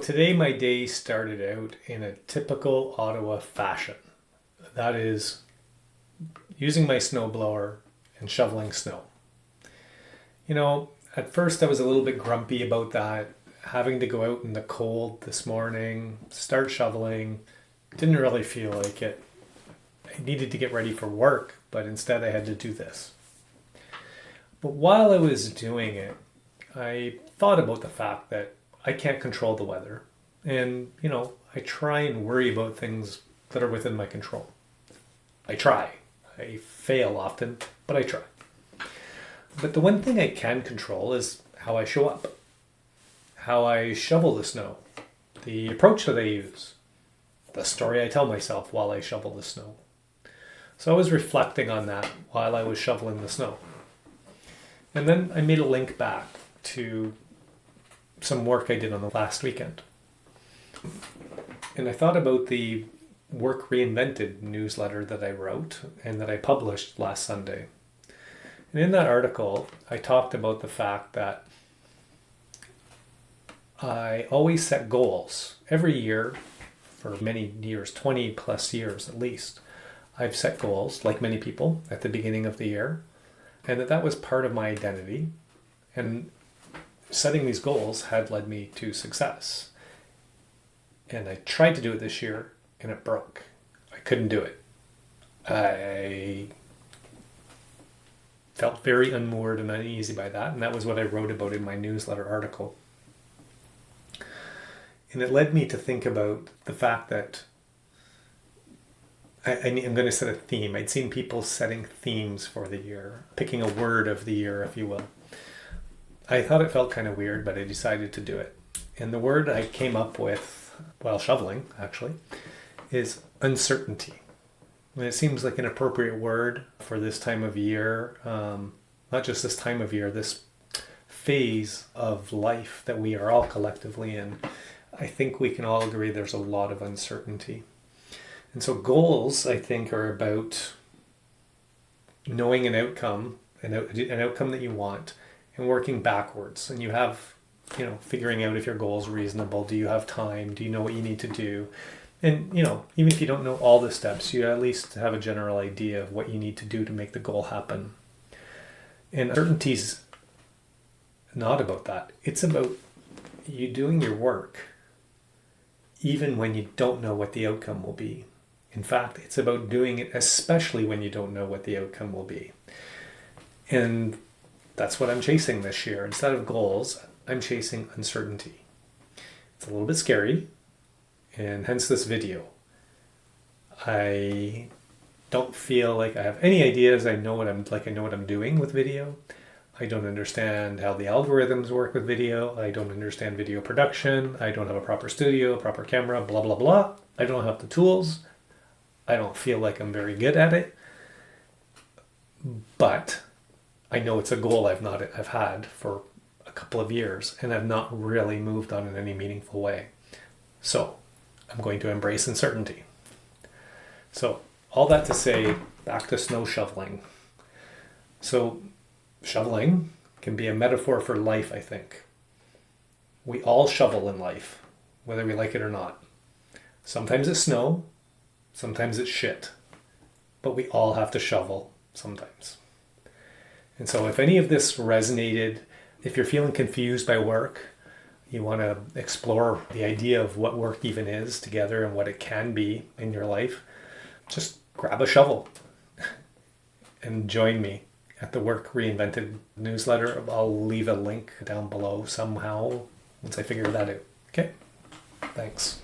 Today my day started out in a typical Ottawa fashion. That is using my snowblower and shoveling snow. At first I was a little bit grumpy about that, having to go out in the cold this morning, start shoveling. Didn't really feel like it. I needed to get ready for work, but instead I had to do this. But while I was doing it, I thought about the fact that I can't control the weather. And, I try and worry about things that are within my control. I try. I fail often, but I try. But the one thing I can control is how I show up, how I shovel the snow, the approach that I use, the story I tell myself while I shovel the snow. So I was reflecting on that while I was shoveling the snow. And then I made a link back to some work I did on the last weekend. And I thought about the Work Reinvented newsletter that I wrote and that I published last Sunday. And in that article, I talked about the fact that I always set goals every year for many years, 20 plus years at least. I've set goals, like many people, at the beginning of the year, and that was part of my identity. And setting these goals had led me to success. And I tried to do it this year, and it broke. I couldn't do it. I felt very unmoored and uneasy by that, and that was what I wrote about in my newsletter article. And it led me to think about the fact that I'm going to set a theme. I'd seen people setting themes for the year, picking a word of the year, if you will. I thought it felt kind of weird, but I decided to do it. And the word I came up with while shoveling, actually, is uncertainty. And it seems like an appropriate word for this time of year, not just this time of year, this phase of life that we are all collectively in. I think we can all agree there's a lot of uncertainty. And so goals, I think, are about knowing an outcome that you want, and working backwards. And you have, figuring out if your goal is reasonable. Do you have time? Do you know what you need to do? And, even if you don't know all the steps, you at least have a general idea of what you need to do to make the goal happen. And uncertainty's not about that. It's about you doing your work even when you don't know what the outcome will be. In fact, it's about doing it especially when you don't know what the outcome will be. And that's what I'm chasing this year. Instead of goals, I'm chasing uncertainty. It's a little bit scary, and hence this video. I don't feel like I have any ideas. I know what I'm doing with video. I don't understand how the algorithms work with video. I don't understand video production. I don't have a proper studio, proper camera, blah, blah, blah. I don't have the tools. I don't feel like I'm very good at it. But I know it's a goal I've had for a couple of years, and I've not really moved on in any meaningful way. So I'm going to embrace uncertainty. So all that to say, back to snow shoveling. So shoveling can be a metaphor for life, I think. We all shovel in life, whether we like it or not. Sometimes it's snow, sometimes it's shit, but we all have to shovel sometimes. And so if any of this resonated, if you're feeling confused by work, you want to explore the idea of what work even is together and what it can be in your life, just grab a shovel and join me at the Work Reinvented newsletter. I'll leave a link down below somehow once I figure that out. Okay? Thanks.